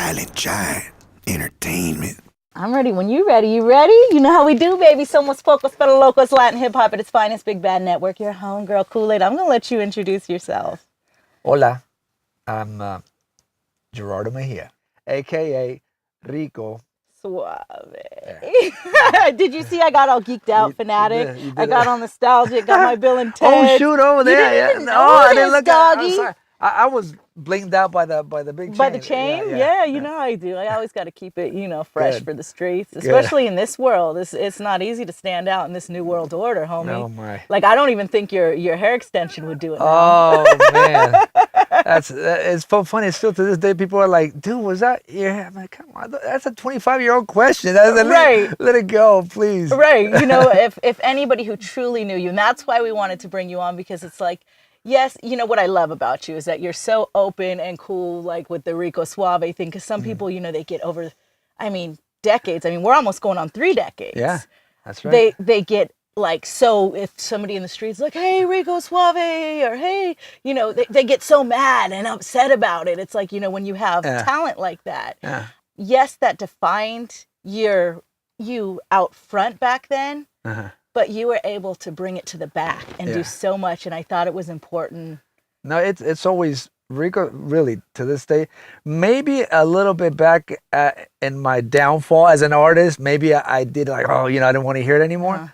Silent Giant Entertainment. I'm ready when you're ready. You ready? You know how we do, baby. Somos Pocos, pero Locos, Latin hip-hop at its finest, Big Bad Network. Your homegirl, Khool Aid. I'm going to let you introduce yourself. Hola, I'm Gerardo Mejia, a.k.a. Rico Suave. Yeah. Did you see I got all geeked out, fanatic? You did I got all nostalgic, got my Bill and Ted. Oh, shoot, over there. You didn't Yeah. even I didn't notice, look doggy. I'm sorry. I was blinged out by the big chain. By the chain? Yeah, you know how I do. I always got to keep it, fresh Good. for the streets, especially in this world. It's not easy to stand out in this new world order, homie. Oh, my. Like, I don't even think your hair extension would do it now. Oh, man. It's so funny. Still to this day, people are like, dude, was that your hair? I'm like, come on, that's a 25-year-old question. Right. Let it go, please. Right. If anybody who truly knew you, and that's why we wanted to bring you on, because it's like, yes, what I love about you is that you're so open and cool, like with the Rico Suave thing, because some people, they get over, decades. We're almost going on 3 decades. Yeah, that's right. They get like, so if somebody in the street's like, hey, Rico Suave, or hey, they get so mad and upset about it. It's like, when you have talent like that, yes, that defined you out front back then, but you were able to bring it to the back and do so much. And I thought it was important. No, it's always Rico, really, to this day, maybe a little bit back in my downfall as an artist. Maybe I did like, I didn't want to hear it anymore.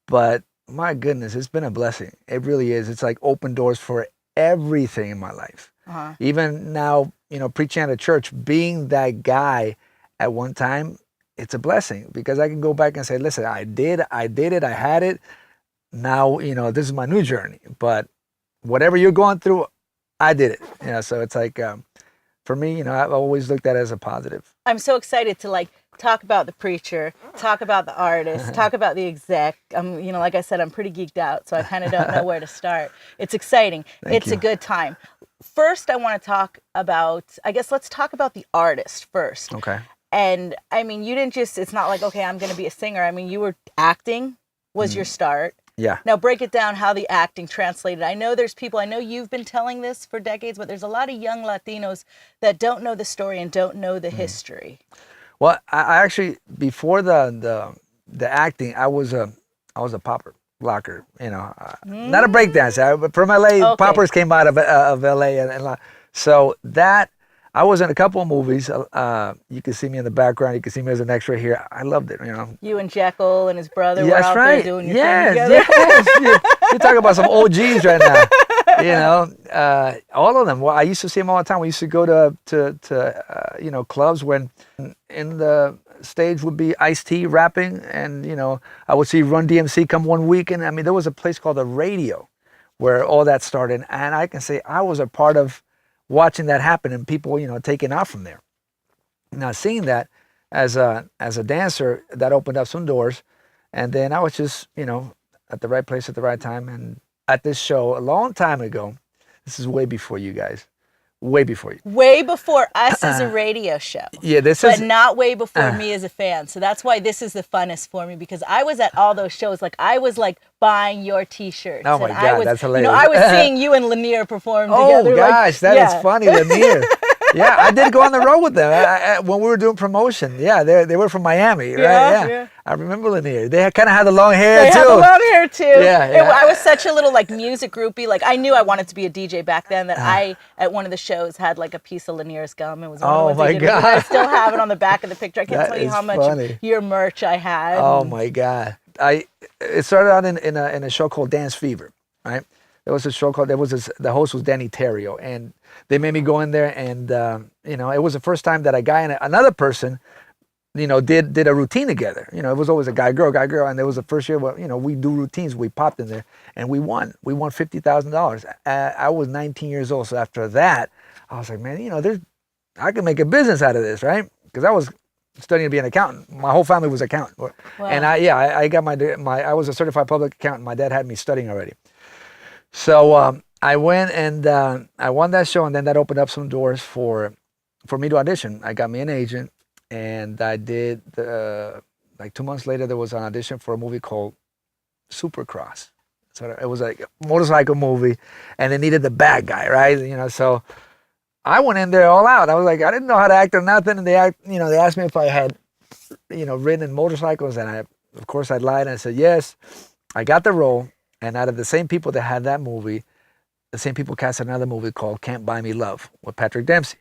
But my goodness, it's been a blessing. It really is. It's like open doors for everything in my life. Even now, preaching at a church, being that guy at one time, it's a blessing because I can go back and say, listen, I did it, I had it. Now, this is my new journey. But whatever you're going through, I did it. So it's like, for me, I've always looked at it as a positive. I'm so excited to talk about the preacher, talk about the artist, talk about the exec. Like I said, I'm pretty geeked out, so I kind of don't know where to start. It's exciting. It's a good time. First, I want to talk about, let's talk about the artist first. Okay. And you didn't it's not like, okay, I'm going to be a singer. You were acting was your start. Yeah. Now break it down how the acting translated. I know you've been telling this for decades, but there's a lot of young Latinos that don't know the story and don't know the history. Well, I actually, before the acting, I was a popper blocker, not a breakdancer. But from LA, poppers came out of LA, and so that I was in a couple of movies. You can see me in the background. You can see me as an extra here. I loved it. You and Jekyll and his brother were out there doing your thing together. Yes. You're talking about some OGs right now. All of them. Well, I used to see them all the time. We used to go to clubs when in the stage would be Ice-T rapping, and I would see Run DMC come one weekend. There was a place called the Radio where all that started, and I can say I was a part of watching that happen and people taking off from there. Now seeing that as a dancer, that opened up some doors, and then I was just at the right place at the right time. And at this show a long time ago, this is way before you guys, way before you. Way before us as a radio show. Yeah, but not way before me as a fan. So that's why this is the funnest for me, because I was at all those shows. I was buying your T-shirts. Oh my God, that's hilarious. I was seeing you and Lanier perform together. Oh gosh, that is funny, Lanier. Yeah, I did go on the road with them when we were doing promotion. Yeah, they were from Miami, right? Yeah. I remember Lanier. They kind of had the long hair too. They had the long hair too. Yeah. I was such a little music groupie. I knew I wanted to be a DJ back then. That I at one of the shows had a piece of Lanier's gum. It was one of the ones my I did. God. I still have it on the back of the picture. I can't tell you how much funny. Your merch I had. Oh my God! It started out in a show called Dance Fever, right? There was a show called, the host was Danny Terrio, and they made me go in there, and it was the first time that a guy and another person, did a routine together. It was always a guy, girl, and there was the first year where, we do routines. We popped in there, and we won. We won $50,000. I was 19 years old, so after that, I was like, man, I can make a business out of this, right? Because I was studying to be an accountant. My whole family was accountant, wow. And I got I was a certified public accountant. My dad had me studying already. So I went and I won that show, and then that opened up some doors for me to audition. I got me an agent, and I did 2 months later there was an audition for a movie called Supercross. So it was like a motorcycle movie, and they needed the bad guy, right? So I went in there all out. I was like, I didn't know how to act or nothing. And they asked me if I had, ridden motorcycles. And of course, I lied. And I said, yes, I got the role. And out of the same people that had that movie, the same people cast another movie called Can't Buy Me Love with Patrick Dempsey.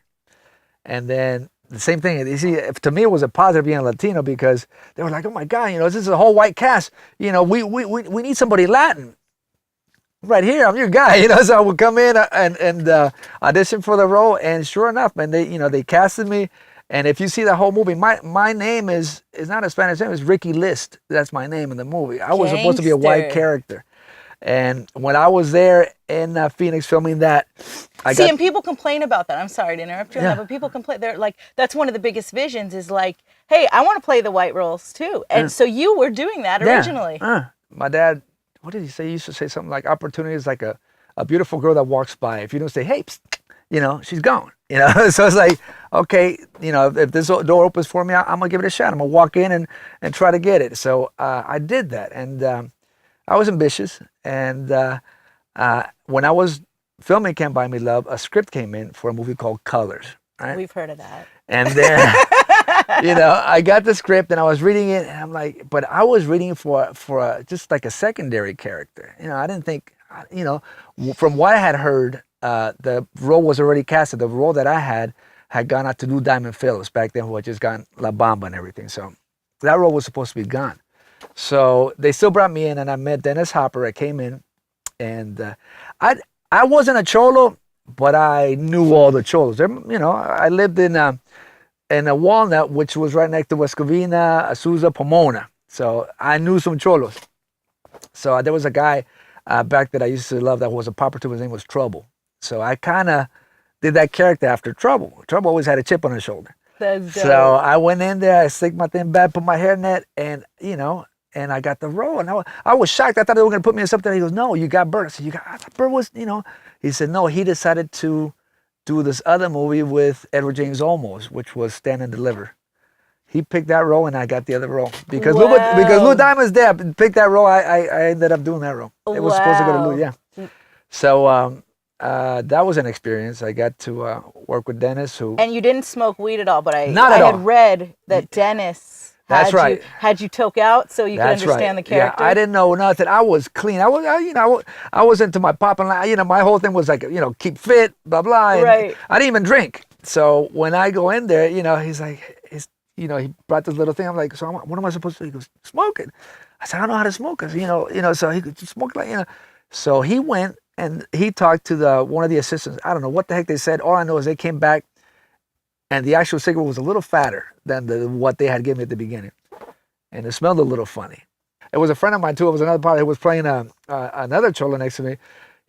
And then the same thing. You see, to me, it was a positive being Latino because they were like, oh my God, this is a whole white cast. We need somebody Latin. Right here, I'm your guy, so I would come in and audition for the role, and sure enough, man, they casted me, and if you see the whole movie, my name is not a Spanish name, it's Ricky List. That's my name in the movie. I was supposed to be a white character, and when I was there in Phoenix filming that, and people complain about that. I'm sorry to interrupt you, but people complain. They're like, that's one of the biggest visions is like, hey, I want to play the white roles too, and so you were doing that originally. My dad. What did he say? He used to say something like, opportunity is like a beautiful girl that walks by. If you don't say, hey, psst, she's gone. So it's like, okay, if this door opens for me, I'm going to give it a shot. I'm going to walk in and try to get it. So I did that. And I was ambitious. And when I was filming Can't Buy Me Love, a script came in for a movie called Colors. Right? We've heard of that. And then, I got the script and I was reading it and I'm like, but I was reading for just like a secondary character. I didn't think, from what I had heard, the role was already casted. The role that I had gone out to do Diamond Phillips back then, who had just gotten La Bamba and everything. So that role was supposed to be gone. So they still brought me in and I met Dennis Hopper. I came in and I wasn't a cholo, but I knew all the cholos. I lived in a Walnut, which was right next to West Covina, Azusa, Pomona. So I knew some cholos. So there was a guy back that I used to love that was a popper too. His name was Trouble. So I kind of did that character after Trouble. Trouble always had a chip on his shoulder. That's dope. So I went in there, I slicked my thing back, put my hair net, and and I got the role. And I was shocked. I thought they were going to put me in something. He goes, no, you got Bert. I said, I thought Bert was, He said, no, he decided to do this other movie with Edward James Olmos, which was Stand and Deliver. He picked that role and I got the other role. Because Lou Diamond's there, picked that role, I ended up doing that role. It was supposed to go to Lou, yeah. So that was an experience. I got to work with Dennis, who... And you didn't smoke weed at all, but I had read that Dennis... That's right. Had you toke out so you could understand the character? Yeah, I didn't know nothing. I was clean. I was into my popping. My whole thing was like, keep fit, blah blah. And right. I didn't even drink. So when I go in there, he's like, he brought this little thing. I'm like, so what am I supposed to do? He goes, smoke it. I said, I don't know how to smoke. I said, so he could smoke like, So he went and he talked to one of the assistants. I don't know what the heck they said. All I know is they came back. And the actual cigarette was a little fatter than what they had given me at the beginning. And it smelled a little funny. It was a friend of mine, too. It was another partner who was playing another cholo next to me.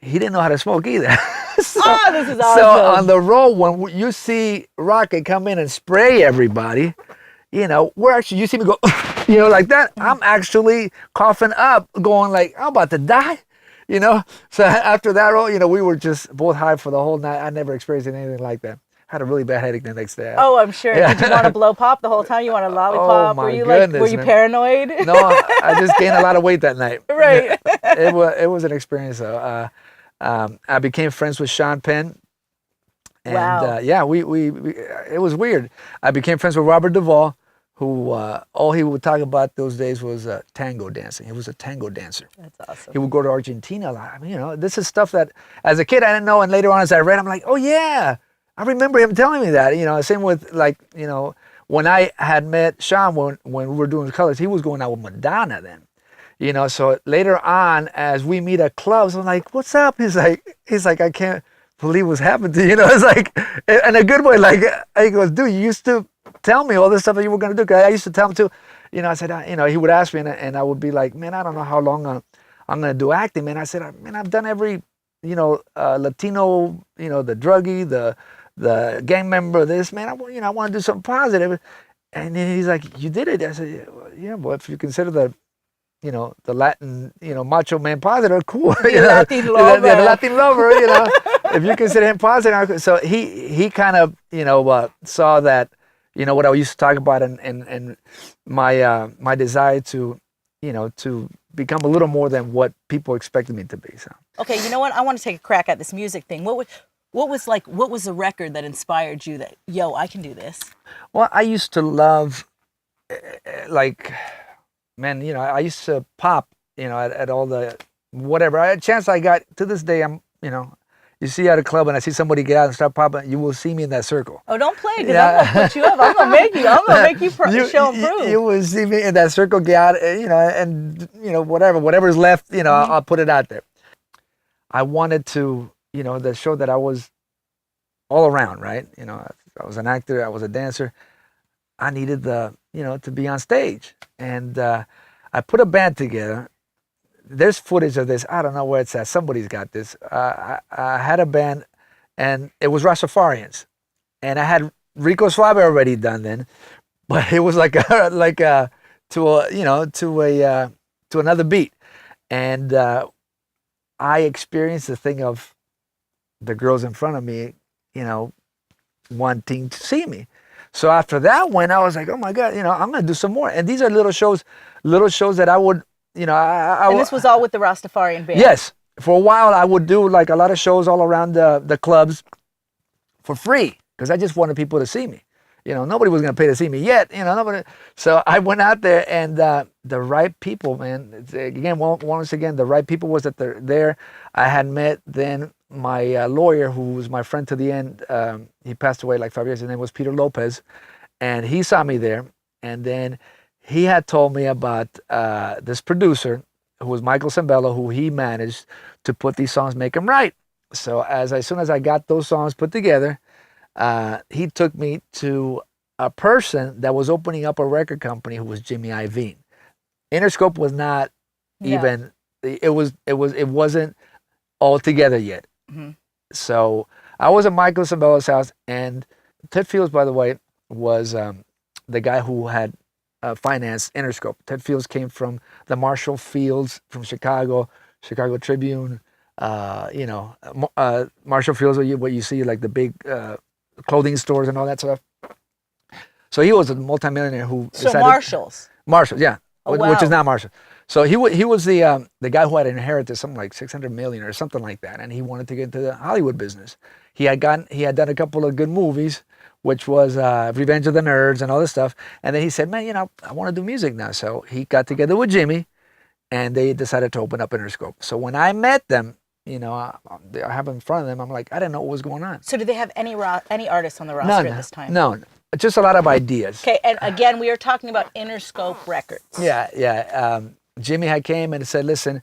He didn't know how to smoke either. This is awesome. So on the road, when you see Rocket come in and spray everybody, we're actually, you see me go, like that. I'm actually coughing up, going like, I'm about to die. So after that role, we were just both high for the whole night. I never experienced anything like that. Had a really bad headache the next day. Oh, I'm sure. Yeah. Did you want to blow pop the whole time? You want a lollipop? Oh my goodness, were you paranoid? No, I just gained a lot of weight that night. Right. It was an experience though. I became friends with Sean Penn. And wow. We it was weird. I became friends with Robert Duvall, who all he would talk about those days was tango dancing. He was a tango dancer. That's awesome. He would go to Argentina a lot. I mean, this is stuff that as a kid I didn't know, and later on as I read, I'm like, oh yeah. I remember him telling me that, same with when I had met Sean, when we were doing Colors, he was going out with Madonna then, so later on, as we meet at clubs, I'm like, what's up? He's like, I can't believe what's happened to you, it's like, in a good way, like, he goes, dude, you used to tell me all this stuff that you were going to do, 'cause I used to tell him too, I said, he would ask me, and I would be like, man, I don't know how long I'm going to do acting, man. I said, man, I've done every, Latino, the druggie, the gang member of this, man, I want to do something positive. And then he's like, you did it. I said, yeah, well, if you consider the Latin, macho man positive, cool. Latin lover. The Latin lover, if you consider him positive. So he kind of, saw that, what I used to talk about and my desire to, to become a little more than what people expected me to be. So. Okay, you know what? I want to take a crack at this music thing. What was the record that inspired you that, yo, I can do this? Well, I used to love, like, man, I used to pop, at all the, whatever. A chance I got, to this day, you see at a club and I see somebody get out and start popping, you will see me in that circle. Oh, don't play, because I'm gonna put you up. I'm gonna make you show and prove. You will see me in that circle, get out, and whatever's left, I'll put it out there. I wanted to, the show that I was all around, right? I was an actor, I was a dancer. I needed to be on stage, and I put a band together. There's footage of this. I don't know where it's at. Somebody's got this. I had a band, and it was Rastafarians, and I had Rico Suave already done then, but it was to another beat, and I experienced the thing of the girls in front of me, wanting to see me. So after that one, I was like, oh my God, I'm gonna do some more. And these are little shows that I would. And this was all with the Rastafarian band? Yes. For a while, I would do like a lot of shows all around the clubs for free because I just wanted people to see me. Nobody was going to pay to see me yet. Nobody. So I went out there, and the right people, man. Once again, the right people was that they're there. I had met then my lawyer, who was my friend to the end. He passed away like 5 years. His name was Peter Lopez, and he saw me there, and then he had told me about this producer who was Michael Sembello, who he managed to put these songs, make them right. So as soon as I got those songs put together, he took me to a person that was opening up a record company, who was Jimmy Iovine. Interscope was not even. It wasn't all together yet. Mm-hmm. So I was at Michael Sembello's house, and Ted Fields, by the way, was the guy who had financed Interscope. Ted Fields came from the Marshall Fields from Chicago Tribune. Marshall Fields, what you see, like the big clothing stores and all that stuff. So he was a multimillionaire who. So Marshalls, yeah, which is not Marshall. So he was the guy who had inherited something like $600 million or something like that, and he wanted to get into the Hollywood business. He had done a couple of good movies, which was Revenge of the Nerds and all this stuff. And then he said, man, I want to do music now. So he got together with Jimmy, and they decided to open up Interscope. So when I met them, I have them in front of them, I'm like, I didn't know what was going on. So did they have any artists on the roster at this time? No, just a lot of ideas. Okay, and again, we are talking about Interscope Records. Yeah. Jimmy had came and said, listen,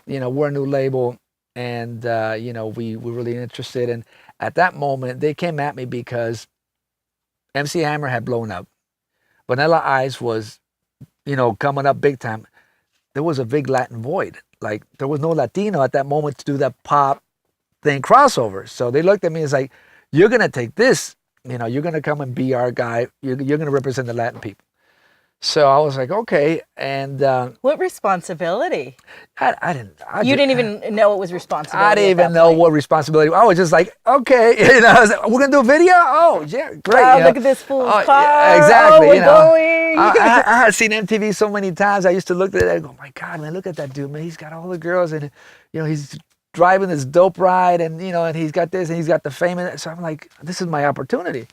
we're a new label, and, we're really interested. And at that moment, they came at me because MC Hammer had blown up. Vanilla Ice was, coming up big time. There was a big Latin void. Like, there was no Latino at that moment to do that pop thing crossover. So they looked at me and was like, you're going to take this, you're going to come and be our guy. You're going to represent the Latin people. So I was like, okay. And what responsibility? I didn't. You didn't even know it was responsibility. I didn't even know what responsibility. I was just like, okay, I was like, we're gonna do a video. Oh yeah, great. Oh, look at this fool's car. Yeah, exactly. Oh, we're going. I had seen MTV so many times. I used to look at it and go, my God, man, look at that dude, man. He's got all the girls, and he's driving this dope ride, and and he's got this, and he's got the fame. And so I'm like, this is my opportunity.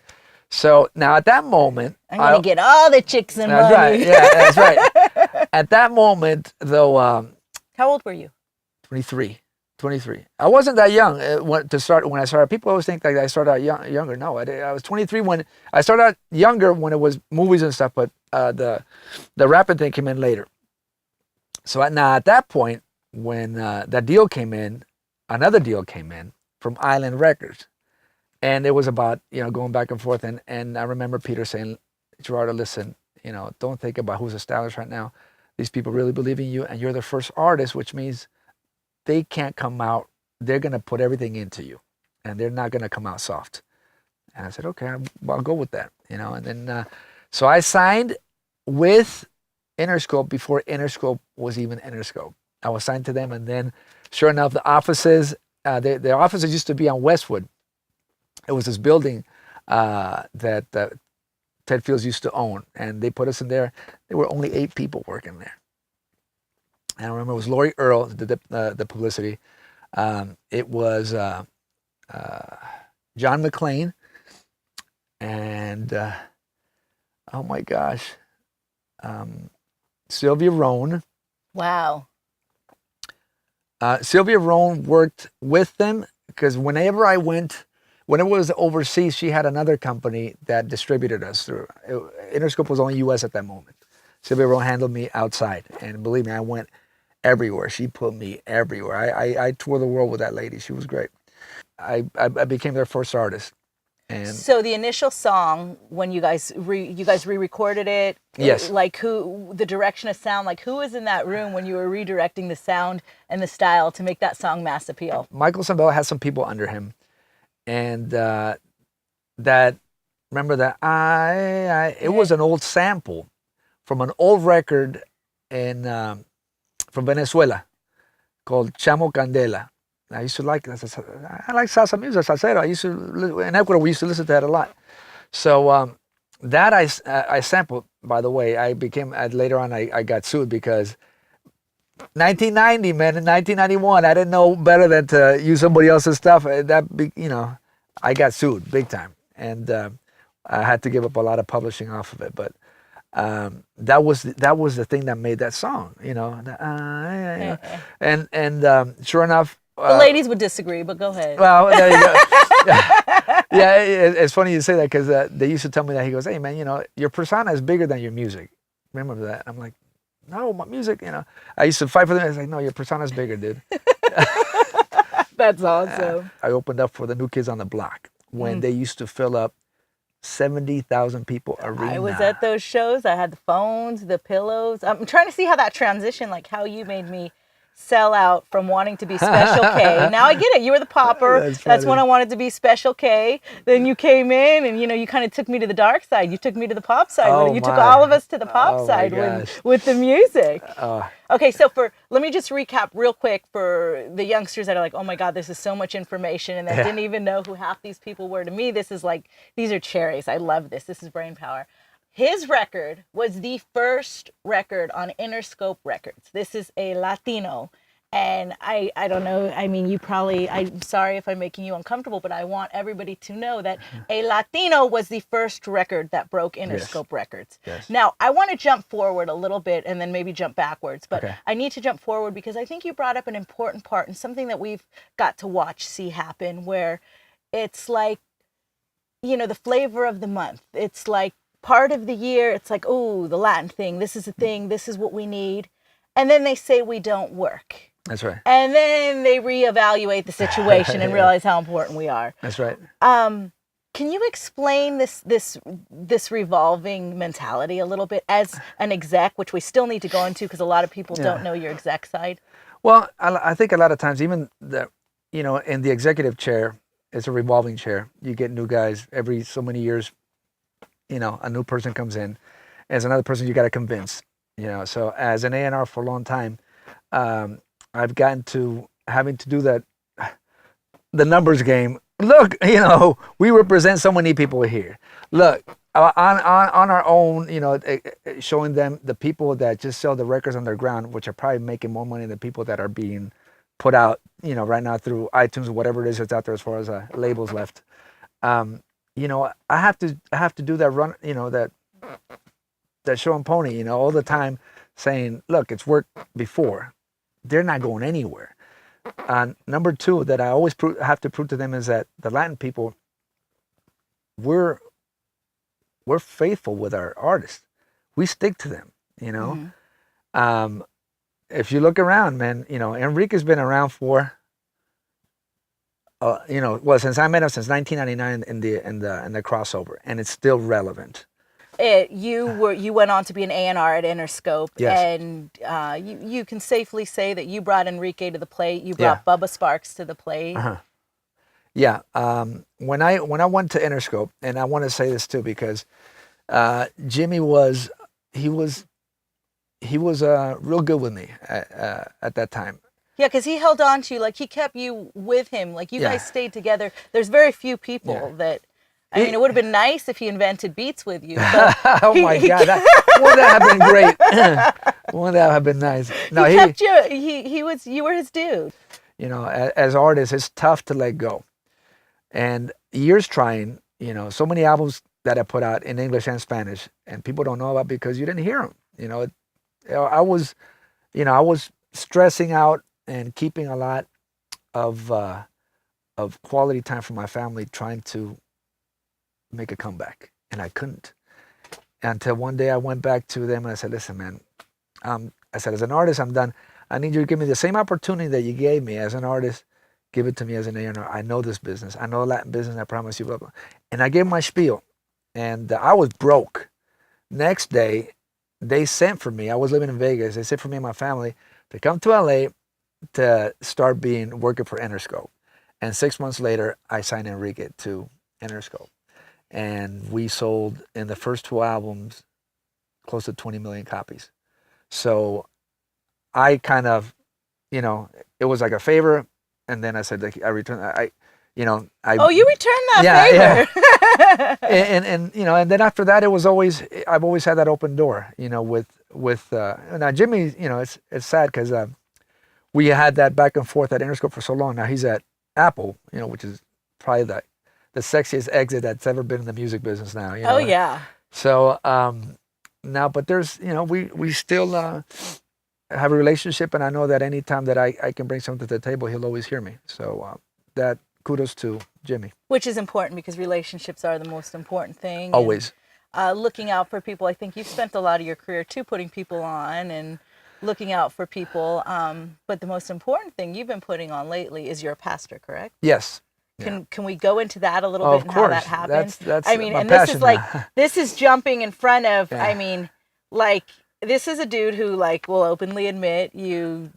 So now at that moment, I'm going to get all the chicks and money. That's right. Yeah, that's right. At that moment, though. How old were you? 23. I wasn't that young when I started. People always think like I started out younger. No, I was 23 when I started out younger when it was movies and stuff, but the rapping thing came in later. So now at that point, when that deal came in, another deal came in from Island Records. And it was about, going back and forth. And I remember Peter saying, Gerardo, listen, don't think about who's established right now. These people really believe in you, and you're the first artist, which means they can't come out. They're going to put everything into you, and they're not going to come out soft. And I said, okay, I'll go with that, And then, so I signed with Interscope before Interscope was even Interscope. I was signed to them, and then, sure enough, the offices, their offices used to be on Westwood. It was this building that Ted Fields used to own, and they put us in there. There were only 8 people working there. And I remember it was Lori Earle, the publicity. It was John McClane, and oh my gosh, Sylvia Rohn. Wow. Sylvia Rohn worked with them because whenever I went, when it was overseas, she had another company that distributed us through. Interscope was only U.S. at that moment. Sylvia Rohn handled me outside, and believe me, I went everywhere. She put me everywhere. I toured the world with that lady. She was great. I became their first artist. And so the initial song, when you guys re-recorded it, yes, like the direction of sound, like who was in that room when you were redirecting the sound and the style to make that song mass appeal? Michael Sambella had some people under him, and that remember that it was an old sample from an old record in from Venezuela called Chamo Candela. I used to like I like salsa music, salsero. I used to in Ecuador we used to listen to that a lot. So that I sampled. By the way, I became later on I got sued because 1990, man, in 1991, I didn't know better than to use somebody else's stuff. I got sued big time, and I had to give up a lot of publishing off of it. But that was the thing that made that song, and sure enough. The ladies would disagree, but go ahead. Well, there you go. Yeah, it's funny you say that because they used to tell me that. He goes, "Hey, man, your persona is bigger than your music. Remember that?" I'm like, "No, my music, I used to fight for them. I was like, "No, your persona is bigger, dude." That's awesome. I opened up for the New Kids on the Block when they used to fill up 70,000 people arena. I was at those shows. I had the phones, the pillows. I'm trying to see how that transition, like how you made me sell out from wanting to be Special K. Now I get it. You were the popper. That's when I wanted to be Special K. Then you came in and, you kind of took me to the dark side. You took me to the pop side. You took all of us to the pop side with the music. Okay, so let me just recap real quick for the youngsters that are like, oh my God, this is so much information and that didn't even know who half these people were. To me, this is like, these are cherries. I love this. This is brain power. His record was the first record on Interscope Records. This is a Latino. And I don't know, I mean, I'm sorry if I'm making you uncomfortable, but I want everybody to know that a Latino was the first record that broke Interscope Records. Yes. Now, I want to jump forward a little bit and then maybe jump backwards, but I need to jump forward because I think you brought up an important part and something that we've got to see happen where it's like, the flavor of the month. It's like, part of the year, it's like, oh, the Latin thing, this is a thing, this is what we need. And then they say we don't work. That's right. And then they reevaluate the situation and realize how important we are. That's right. Can you explain this revolving mentality a little bit as an exec, which we still need to go into because a lot of people don't know your exec side? Well, I think a lot of times, even in the executive chair, it's a revolving chair. You get new guys every so many years. A new person comes in, as another person you got to convince, So as an A&R for a long time, I've gotten to having to do that, the numbers game. Look, we represent so many people here. Look, on our own, showing them the people that just sell the records underground, which are probably making more money than people that are being put out, right now through iTunes or whatever it is that's out there as far as labels left. I have to do that run, that show and pony, all the time saying, look, it's worked before. They're not going anywhere. Number two, that I always have to prove to them is that the Latin people, we're faithful with our artists. We stick to them, If you look around, man, Enrique's been around for, since I met him since 1999 in the crossover, and it's still relevant. You went on to be an A&R at Interscope, and you can safely say that you brought Enrique to the plate. You brought Bubba Sparks to the plate. Yeah. When I went to Interscope, and I want to say this too because Jimmy was real good with me at that time. Yeah, because he held on to you, like he kept you with him, like you guys stayed together. There's very few people that. I mean, it would have been nice if he invented beats with you. But oh my God, wouldn't that have been great? Wouldn't that have been nice? No, he kept you. You were his dude. As artists, it's tough to let go. and years trying, so many albums that I put out in English and Spanish, and people don't know about because you didn't hear them. I was, I was stressing out and keeping a lot of quality time for my family, trying to make a comeback, and I couldn't. Until one day I went back to them and I said, "Listen, man, I said, as an artist, I'm done. I need you to give me the same opportunity that you gave me as an artist. Give it to me as an A&R. I know this business. I know Latin business. I promise you, blah, blah." And I gave my spiel, and I was broke. Next day, they sent for me. I was living in Vegas. They sent for me and my family to come to LA to start working for Interscope. And 6 months later, I signed Enrique to Interscope. And we sold, in the first 2 albums, close to 20 million copies. So I kind of, it was like a favor. And then I said, like, I returned, Oh, you returned that favor. Yeah. And then after that, I've always had that open door, with now Jimmy, it's sad because we had that back and forth at Interscope for so long. Now he's at Apple, which is probably the sexiest exit that's ever been in the music business now. Oh, yeah. So now, but there's, we still have a relationship, and I know that anytime that I can bring something to the table, he'll always hear me. So that kudos to Jimmy. Which is important, because relationships are the most important thing. Always. And, looking out for people. I think you've spent a lot of your career too putting people on and looking out for people. But the most important thing you've been putting on lately is you're a pastor, correct? Yes. Can we go into that a little bit and how that happened? That's I mean, my and this passion is like now. this is jumping in front of. Yeah. I mean, like, this is a dude who, like, will openly admit you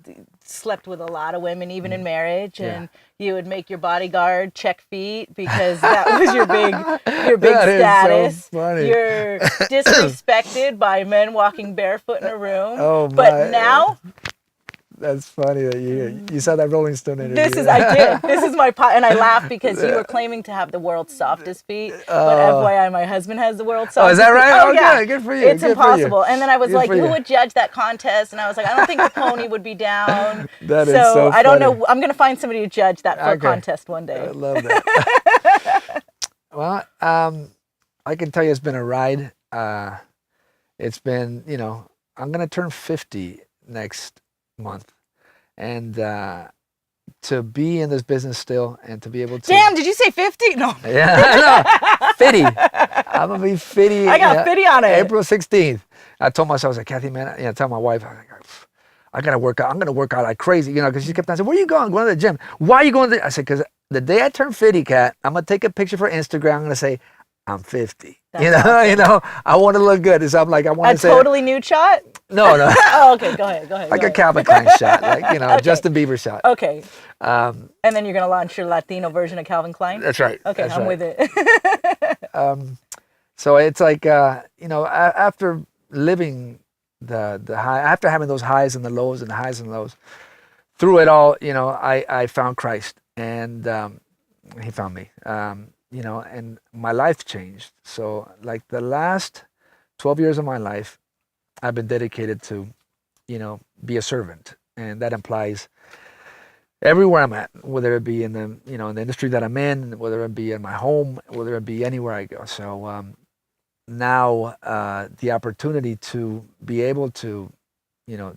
slept with a lot of women, even in marriage, and you would make your bodyguard check feet because that was your big That status. is so funny. You're disrespected by men walking barefoot in a room. Oh, but now. That's funny that you saw that Rolling Stone interview. I did. This is my and I laughed because you were claiming to have the world's softest feet, but FYI, my husband has the world's softest. Oh, is that right? Oh, yeah. yeah. Good for you. It's Good impossible. And then I was like, for who you. would judge that contest? And I was like, I don't think the pony would be down. That is so I don't funny. know. I'm going to find somebody to judge that for a contest one day. I love that. Well, I can tell you it's been a ride. It's been, I'm going to turn 50 next month. And to be in this business still, and to be able to... Damn, did you say 50? No. Yeah, I know. 50. I'm going to be 50. I got 50 on it. April 16th. I told myself, I was like, Kathy, man, tell my wife, I got to work out. I'm going to work out like crazy, because she kept on saying, where are you going? I'm going to the gym. Why are you going to the... I said, because the day I turn 50, Kat, I'm going to take a picture for Instagram. I'm going to say, I'm 50. That's awesome. I want to look good. So I'm like, I want to say... A totally nude shot? No. Oh, okay, go ahead. Like a Calvin Klein shot, like, Okay. Justin Bieber shot. Okay. And then you're going to launch your Latino version of Calvin Klein? That's right. Okay, I'm with it. So it's like, after living the high, after having those highs and the lows and the highs and lows, through it all, I found Christ, and he found me, and my life changed. So like the last 12 years of my life, I've been dedicated to, be a servant. And that implies everywhere I'm at, whether it be in the, in the industry that I'm in, whether it be in my home, whether it be anywhere I go. So now the opportunity to be able to,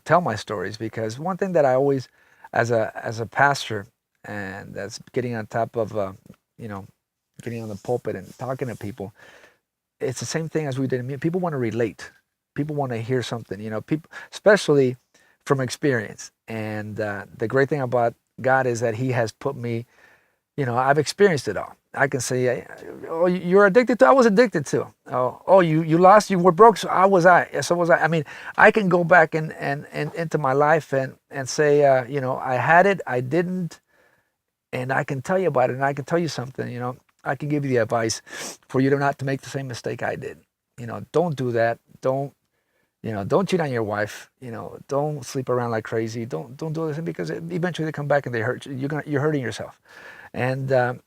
tell my stories, because one thing that I always, as a pastor, and that's getting on top of, getting on the pulpit and talking to people, it's the same thing as we did. People want to relate. People want to hear something, people, especially from experience. And the great thing about God is that he has put me, I've experienced it all. I can say, oh, you're addicted to, I was addicted to. Oh, you lost, you were broke, so was I. So was I. I mean, I can go back and into my life and say, I had it, I didn't, and I can tell you about it, and I can tell you something, I can give you the advice for you not to make the same mistake I did. Don't do that. Don't cheat on your wife. Don't sleep around like crazy. Don't do this, because eventually they come back and they hurt you. You're hurting yourself. And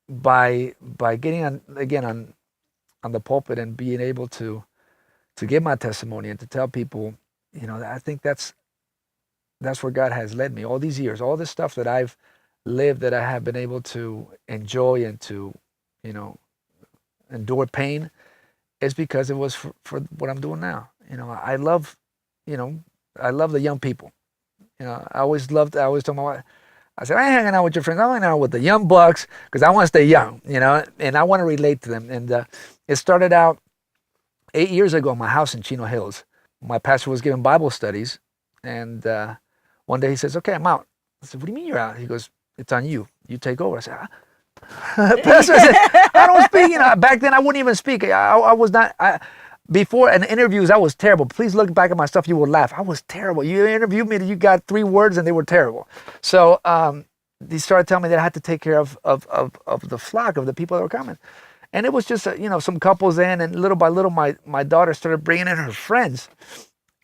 by getting on the pulpit and being able to give my testimony and to tell people, I think that's where God has led me all these years. All this stuff that I've live, that I have been able to enjoy and to, you know, endure pain, is because it was for what I'm doing now. You know, I love, you know, I love the young people. You know, I always told my wife, I said, I ain't hanging out with your friends. I'm hanging out with the young bucks because I want to stay young, you know, and I want to relate to them. And it started out 8 years ago in my house in Chino Hills. My pastor was giving Bible studies, and one day he says, okay, I'm out. I said, what do you mean you're out? He goes, it's on you. You take over. I said, Pastor, I said, I don't speak. You know, back then I wouldn't even speak. I was not. Before in interviews, I was terrible. Please look back at my stuff. You will laugh. I was terrible. You interviewed me, you got 3 words, and they were terrible. So he started telling me that I had to take care of the flock, of the people that were coming. And it was just, you know, some couples in, and little by little, my daughter started bringing in her friends.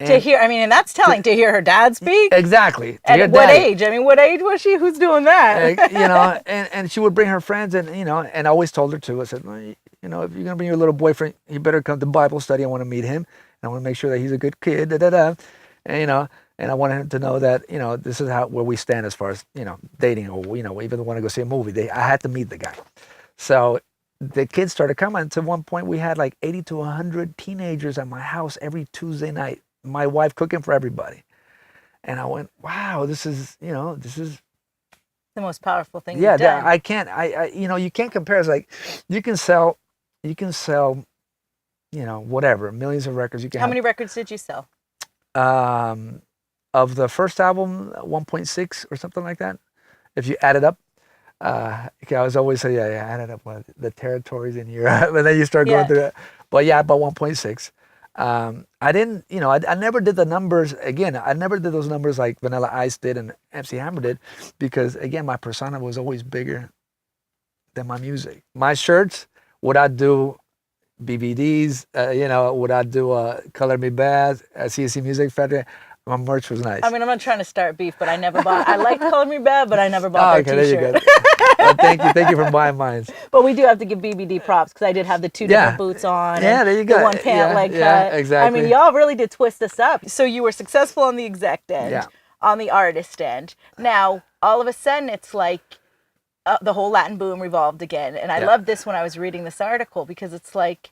To hear, I mean, and that's telling, to hear her dad speak. Exactly. At what age? I mean, what age was she? Who's doing that? You know, and she would bring her friends, and, you know, and I always told her too. I said, well, you know, if you're going to bring your little boyfriend, you better come to Bible study. I want to meet him. And I want to make sure that he's a good kid. And, you know, and I wanted him to know that, you know, this is where we stand as far as, you know, dating, or, you know, even want to go see a movie. I had to meet the guy. So the kids started coming. To one point, we had like 80 to 100 teenagers at my house every Tuesday night. My wife cooking for everybody. And I went, wow, this is, you know, this is the most powerful thing you've done. I can't, you know, you can't compare. It's like, you can sell, you know, whatever, millions of records. You can. How many records did you sell? Of the first album, 1.6 or something like that. If you add it up. I was always say, I added up the territories in Europe, and then you start going through that. But yeah, about 1.6. I didn't, you know, I never did the numbers. Again, I never did those numbers like Vanilla Ice did and MC Hammer did, because again, my persona was always bigger than my music. My shirts, would I do BVDs, you know, would I do Color Me Bad, CSC Music Factory? My merch was nice. I mean, I'm not trying to start beef, but I never bought, I like Color Me Bad, but I never bought their t-shirt. There you go. Thank you for buying mine. But we do have to give BBD props, because I did have the 2 different boots on. Yeah, there you go. The one pant leg cut. Yeah, exactly. I mean, y'all really did twist us up. So you were successful on the exec end, on the artist end. Now, all of a sudden, it's like the whole Latin boom revolved again. And I loved this when I was reading this article, because it's like,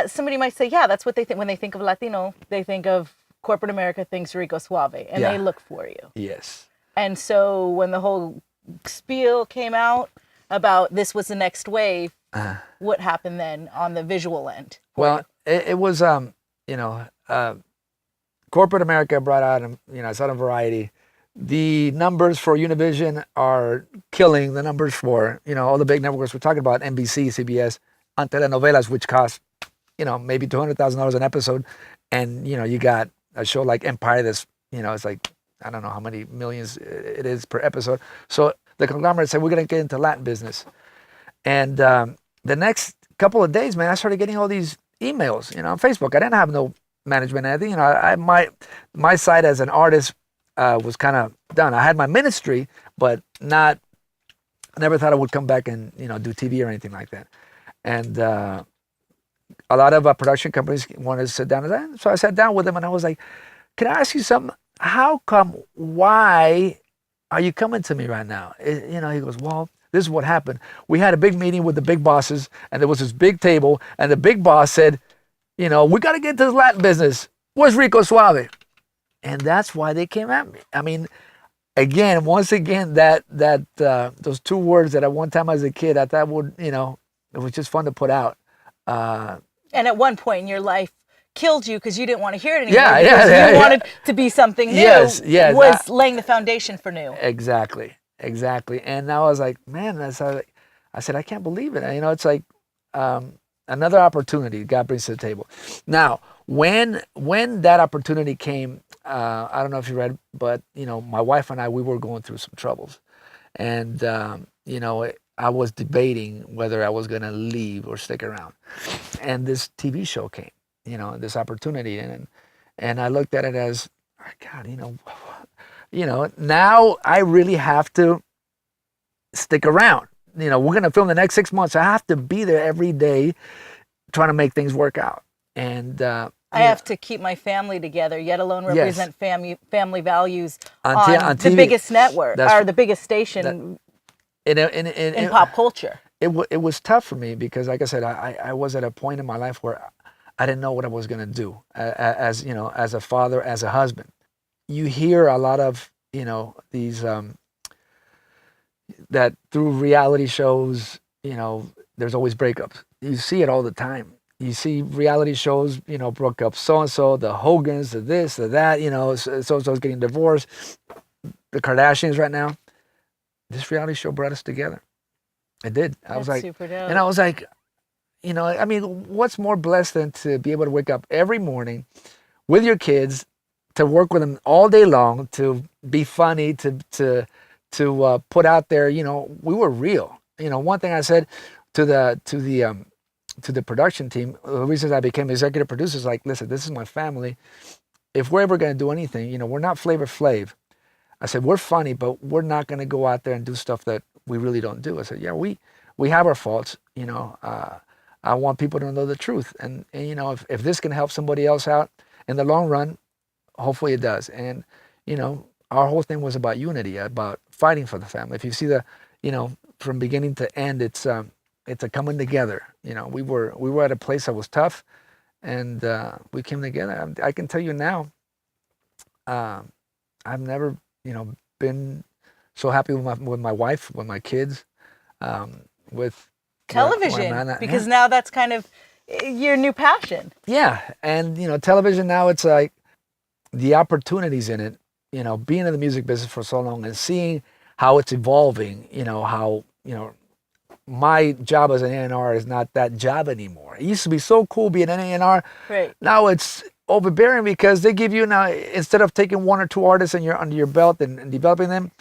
somebody might say, that's what they think. When they think of Latino, they think of corporate America, thinks Rico Suave, and they look for you. Yes. And so when the whole spiel came out about this was the next wave, what happened then on the visual end? Well, it was, you know, corporate America brought out, you know, I saw it on Variety. The numbers for Univision are killing the numbers for, you know, all the big networks we're talking about, NBC, CBS, on telenovelas, which cost, you know, maybe $200,000 an episode. And, you know, you got a show like Empire that's, you know, it's like, I don't know how many millions it is per episode. So the conglomerate said, we're going to get into Latin business. And the next couple of days, man, I started getting all these emails, you know, on Facebook. I didn't have no management or anything. You know, my side as an artist was kind of done. I had my ministry, but I never thought I would come back and, you know, do TV or anything like that. And a lot of production companies wanted to sit down. So I sat down with them, and I was like, can I ask you something? Why are you coming to me right now? You know, he goes, well, this is what happened. We had a big meeting with the big bosses, and there was this big table, and the big boss said, you know, we got to get into this Latin business. Where's Rico Suave? And that's why they came at me. I mean, once again, that those 2 words that at one time as a kid, I thought would, you know, it was just fun to put out. And at one point in your life, killed you because you didn't want to heir it anymore. You wanted to be something new. Yes. Was laying the foundation for new. Exactly. And I was like, man, I said, I can't believe it. You know, it's like another opportunity God brings to the table. Now, when that opportunity came, I don't know if you read, but, you know, my wife and I, we were going through some troubles. And, you know, I was debating whether I was going to leave or stick around. And this TV show came, you know, this opportunity. And I looked at it as, God, you know, now I really have to stick around. You know, we're going to film the next 6 months. I have to be there every day trying to make things work out. And I have to keep my family together, yet alone represent family values on TV. the biggest network, or the biggest station. in pop culture. It was tough for me because, like I said, I was at a point in my life where I didn't know what I was going to do as, you know, as a father, as a husband. You hear a lot of, you know, these, that through reality shows, you know, there's always breakups. You see it all the time. You see reality shows, you know, broke up so-and-so, the Hogans, the this, the that, you know, so-and-so's getting divorced. The Kardashians right now. This reality show brought us together. It did. I was like, super dope. and I was like, you know, I mean, what's more blessed than to be able to wake up every morning with your kids, to work with them all day long, to be funny, to put out there, you know, we were real. You know, one thing I said to the production team, the reason I became executive producer is like, listen, this is my family. If we're ever going to do anything, you know, we're not Flavor Flav. I said, we're funny, but we're not going to go out there and do stuff that we really don't do. I said, yeah, we have our faults, you know. I want people to know the truth. And you know, if this can help somebody else out in the long run, hopefully it does. And, you know, our whole thing was about unity, about fighting for the family. If you see the, you know, from beginning to end, it's a coming together. You know, we were at a place that was tough, and we came together. I can tell you now, I've never, you know, been so happy with my wife, with my kids, with television, because now that's kind of your new passion. Yeah, and you know, television now, it's like the opportunities in it. You know, being in the music business for so long and seeing how it's evolving. You know how, you know, my job as an A&R is not that job anymore. It used to be so cool being an A&R. Right. Now it's overbearing because they give you, now, instead of taking one or two artists under your belt and developing them,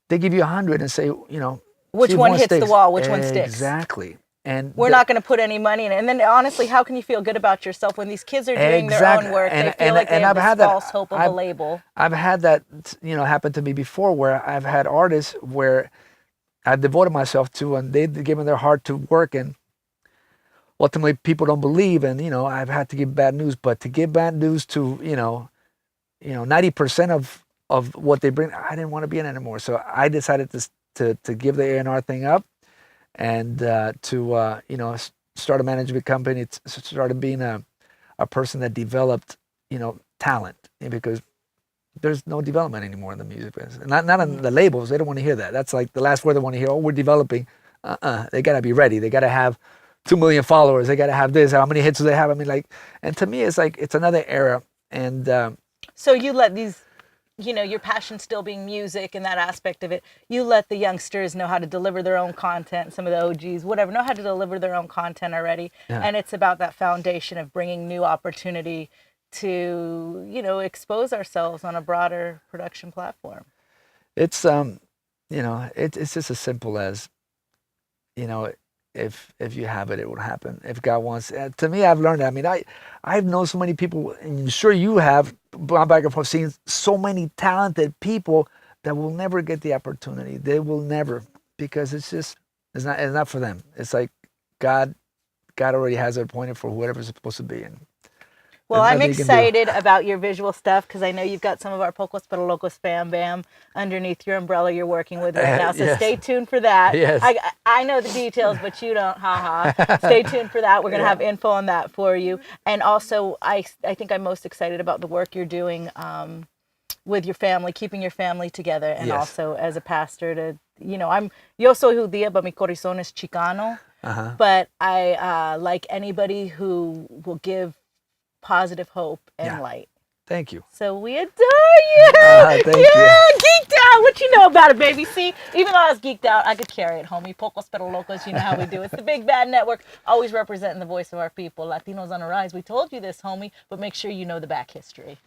they give you 100 and say, you know, which one hits the wall, which one sticks. Exactly. And we're not going to put any money in it. And then honestly, how can you feel good about yourself when these kids are doing their own work? They feel like they have this false hope of a label. I've had that, you know, happen to me before, where I've had artists where I've devoted myself to, and they've given their heart to work, and ultimately people don't believe, and, you know, I've had to give bad news. But to give bad news to, you know, 90% of what they bring, I didn't want to be in it anymore. So I decided to give the A&R thing up, and to you know, start a management company. Started being a person that developed, you know, talent, because there's no development anymore in the music business. Not on the labels. They don't want to hear that. That's like the last word they want to hear. Oh, we're developing. They got to be ready. They got to have 2 million followers. They got to have this. How many hits do they have? I mean, like, and to me, it's like, it's another era. And so you let these, you know, your passion still being music and that aspect of it, you let the youngsters know how to deliver their own content, some of the OGs, whatever, know how to deliver their own content already. Yeah. And it's about that foundation of bringing new opportunity to, you know, expose ourselves on a broader production platform. It's, you know, it's just as simple as, you know, if you have it, it will happen. If God wants, to me, I've learned that. I mean, I've known so many people, and I'm sure you have, gone back and forth, seen so many talented people that will never get the opportunity. They will never, because it's not for them. It's like God already has it appointed for whoever it's supposed to be. And well, I'm excited about your visual stuff, because I know you've got some of our Pocos pero Locos Bam Bam underneath your umbrella you're working with right now. So yes. Stay tuned for that. Yes. I know the details, but you don't. Stay tuned for that. We're going to have info on that for you. And also, I think I'm most excited about the work you're doing with your family, keeping your family together, and yes. Also as a pastor to, you know, yo soy judía, but mi corazón es chicano. But I like anybody who will give positive hope and light. Thank you. So we adore you. Thank you. Geeked out. What you know about it, baby? See, even though I was geeked out, I could carry it, homie. Pocos pero Locos, you know how we do. It's the Big Bad Network, always representing the voice of our people. Latinos on the rise. We told you this, homie, but make sure you know the back history.